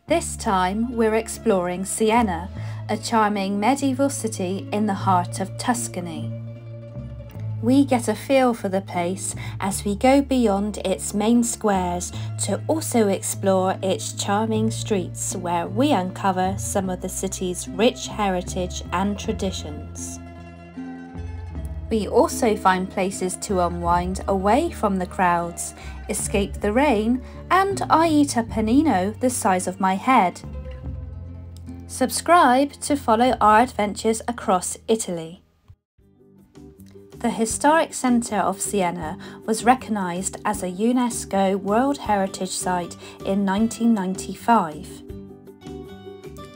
This time we're exploring Siena, a charming medieval city in the heart of Tuscany. We get a feel for the place as we go beyond its main squares to also explore its charming streets, where we uncover some of the city's rich heritage and traditions. We also find places to unwind away from the crowds, escape the rain, and I eat a panino the size of my head. Subscribe to follow our adventures across Italy. The historic centre of Siena was recognised as a UNESCO World Heritage Site in 1995.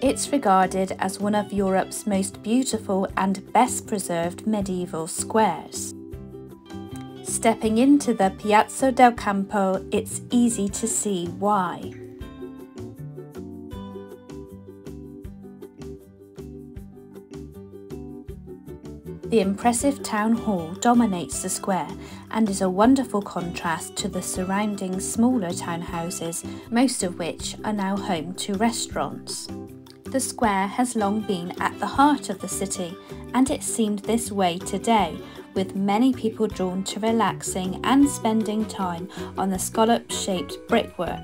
It's regarded as one of Europe's most beautiful and best preserved medieval squares. Stepping into the Piazza del Campo, it's easy to see why. The impressive town hall dominates the square and is a wonderful contrast to the surrounding smaller townhouses, most of which are now home to restaurants. The square has long been at the heart of the city, and it seemed this way today, with many people drawn to relaxing and spending time on the scallop-shaped brickwork.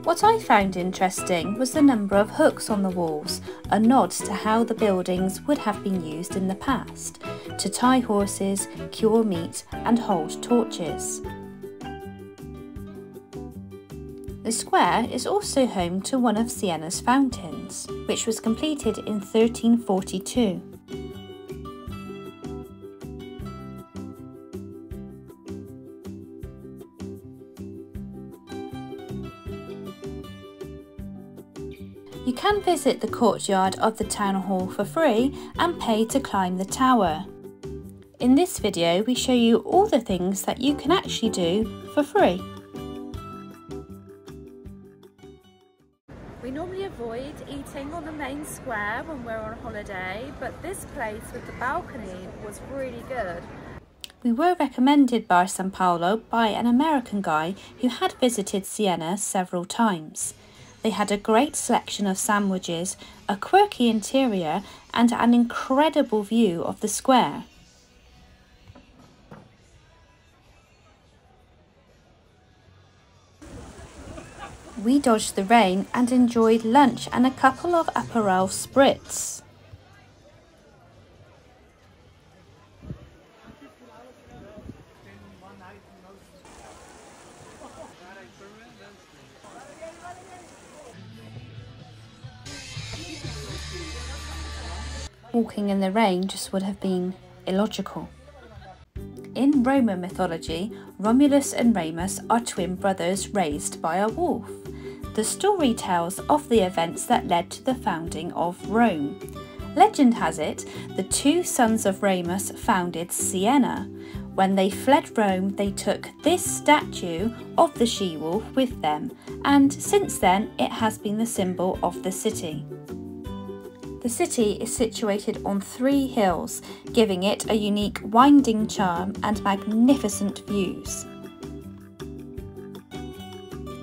What I found interesting was the number of hooks on the walls, a nod to how the buildings would have been used in the past, to tie horses, cure meat and hold torches. The square is also home to one of Siena's fountains, which was completed in 1342. You can visit the courtyard of the town hall for free and pay to climb the tower. In this video we show you all the things that you can actually do for free. We normally avoid eating on the main square when we're on holiday, but this place with the balcony was really good. We were recommended by San Paolo by an American guy who had visited Siena several times. They had a great selection of sandwiches, a quirky interior, and an incredible view of the square. We dodged the rain and enjoyed lunch and a couple of Aperol spritz. Walking in the rain just would have been illogical. In Roman mythology, Romulus and Remus are twin brothers raised by a wolf. The story tells of the events that led to the founding of Rome. Legend has it, the two sons of Remus founded Siena. When they fled Rome, they took this statue of the she-wolf with them, and since then it has been the symbol of the city. The city is situated on 3 hills, giving it a unique winding charm and magnificent views.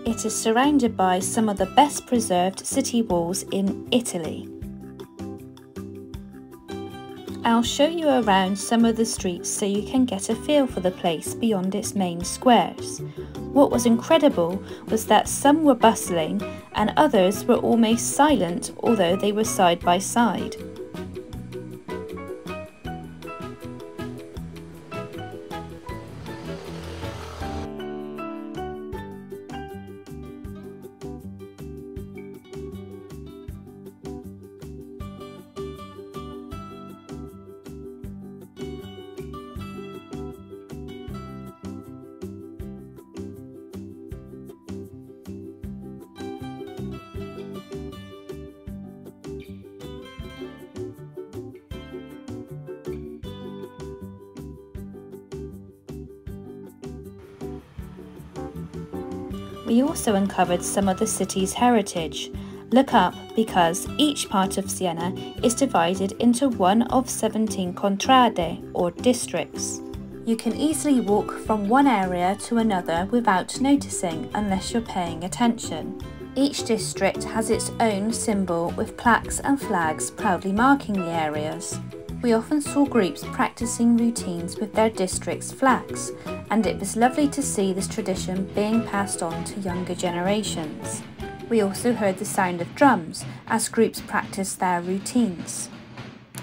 It is surrounded by some of the best preserved city walls in Italy. I'll show you around some of the streets so you can get a feel for the place beyond its main squares. What was incredible was that some were bustling and others were almost silent, although they were side by side. We also uncovered some of the city's heritage. Look up because each part of Siena is divided into one of 17 contrade, or districts. You can easily walk from one area to another without noticing unless you're paying attention. Each district has its own symbol with plaques and flags proudly marking the areas. We often saw groups practicing routines with their district's flags, and it was lovely to see this tradition being passed on to younger generations. We also heard the sound of drums as groups practiced their routines.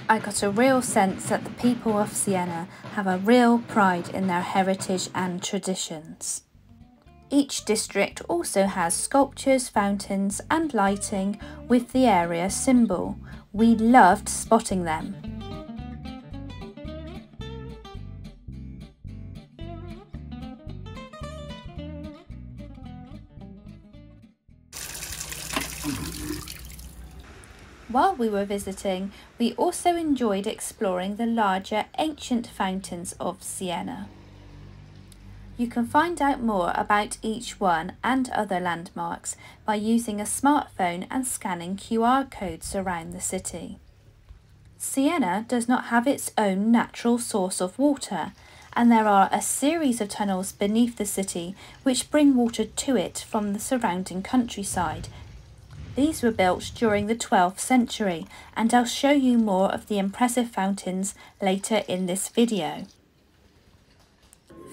I got a real sense that the people of Siena have a real pride in their heritage and traditions. Each district also has sculptures, fountains and lighting with the area symbol. We loved spotting them. While we were visiting, we also enjoyed exploring the larger ancient fountains of Siena. You can find out more about each one and other landmarks by using a smartphone and scanning QR codes around the city. Siena does not have its own natural source of water, and there are a series of tunnels beneath the city which bring water to it from the surrounding countryside. These were built during the 12th century, and I'll show you more of the impressive fountains later in this video.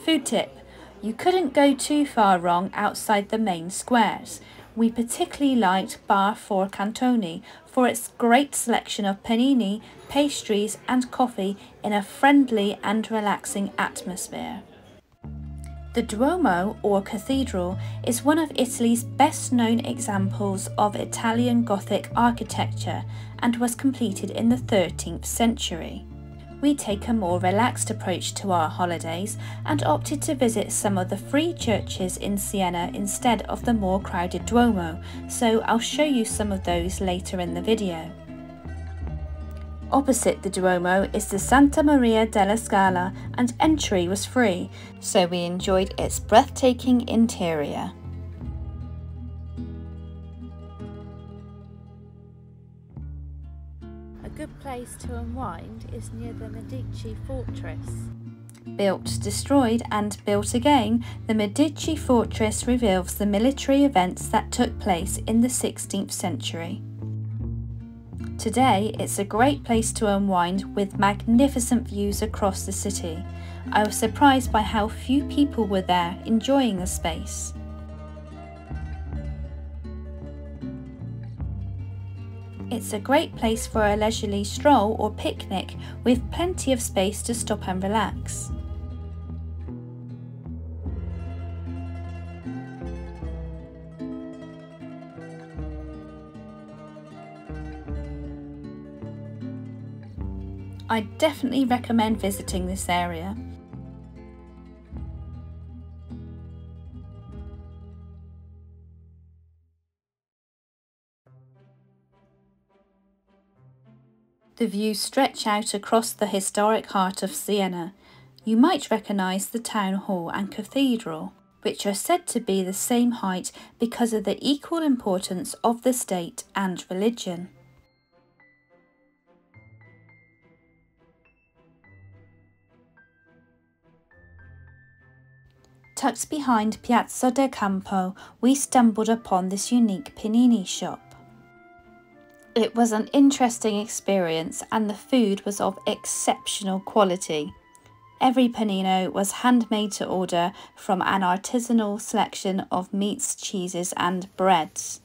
Food tip: you couldn't go too far wrong outside the main squares. We particularly liked Bar 4 Cantoni for its great selection of panini, pastries and coffee in a friendly and relaxing atmosphere. The Duomo, or cathedral, is one of Italy's best known examples of Italian Gothic architecture and was completed in the 13th century. We take a more relaxed approach to our holidays and opted to visit some of the free churches in Siena instead of the more crowded Duomo, so I'll show you some of those later in the video. Opposite the Duomo is the Santa Maria della Scala, and entry was free, so we enjoyed its breathtaking interior. A good place to unwind is near the Medici Fortress. Built, destroyed and built again, the Medici Fortress reveals the military events that took place in the 16th century. Today, it's a great place to unwind with magnificent views across the city. I was surprised by how few people were there enjoying the space. It's a great place for a leisurely stroll or picnic with plenty of space to stop and relax. I definitely recommend visiting this area. The views stretch out across the historic heart of Siena. You might recognise the town hall and cathedral, which are said to be the same height because of the equal importance of the state and religion. Tucked behind Piazza del Campo, we stumbled upon this unique panini shop. It was an interesting experience and the food was of exceptional quality. Every panino was handmade to order from an artisanal selection of meats, cheeses and breads.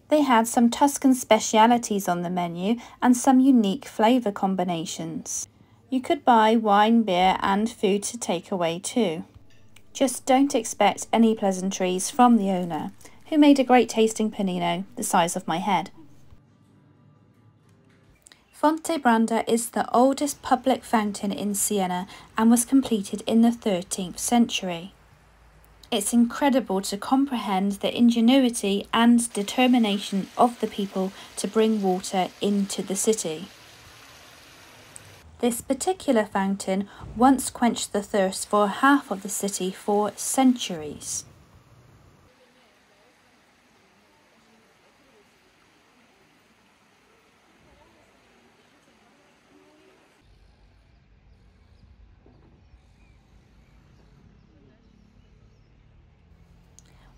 They had some Tuscan specialities on the menu and some unique flavour combinations. You could buy wine, beer and food to take away too. Just don't expect any pleasantries from the owner, who made a great tasting panino the size of my head. Fontebranda is the oldest public fountain in Siena and was completed in the 13th century. It's incredible to comprehend the ingenuity and determination of the people to bring water into the city. This particular fountain once quenched the thirst for half of the city for centuries.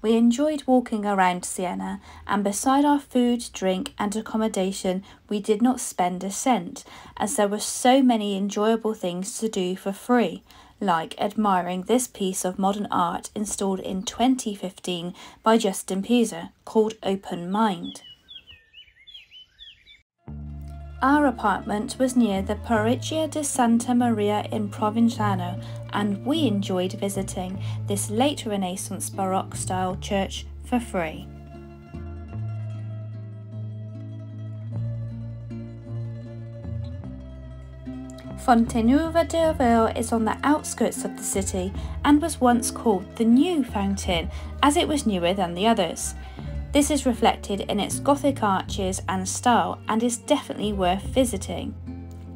We enjoyed walking around Siena, and beside our food, drink and accommodation, we did not spend a cent, as there were so many enjoyable things to do for free, like admiring this piece of modern art installed in 2015 by Justine Peyser, called Open Mind. Our apartment was near the Parrocchia di Santa Maria in Provenzano, and we enjoyed visiting this late Renaissance Baroque style church for free. Fonte Nuova is on the outskirts of the city and was once called the New Fountain, as it was newer than the others. This is reflected in its Gothic arches and style, and is definitely worth visiting.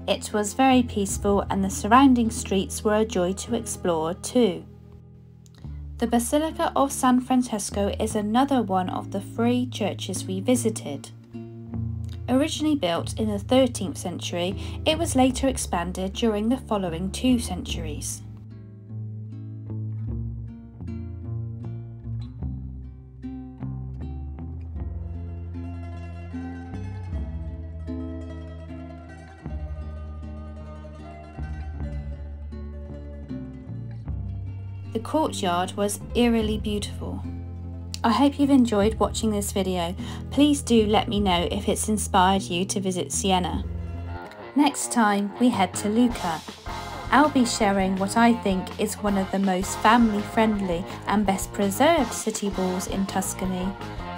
It was very peaceful, and the surrounding streets were a joy to explore too. The Basilica of San Francesco is another one of the 3 churches we visited. Originally built in the 13th century, it was later expanded during the following 2 centuries. The courtyard was eerily beautiful. I hope you've enjoyed watching this video. Please do let me know if it's inspired you to visit Siena. Next time we head to Lucca. I'll be sharing what I think is one of the most family-friendly and best preserved city walls in Tuscany,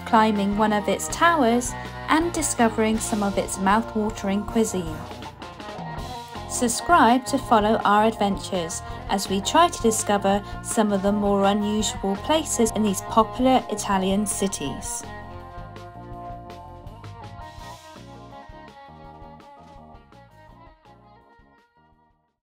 climbing one of its towers and discovering some of its mouth-watering cuisine. Subscribe to follow our adventures as we try to discover some of the more unusual places in these popular Italian cities.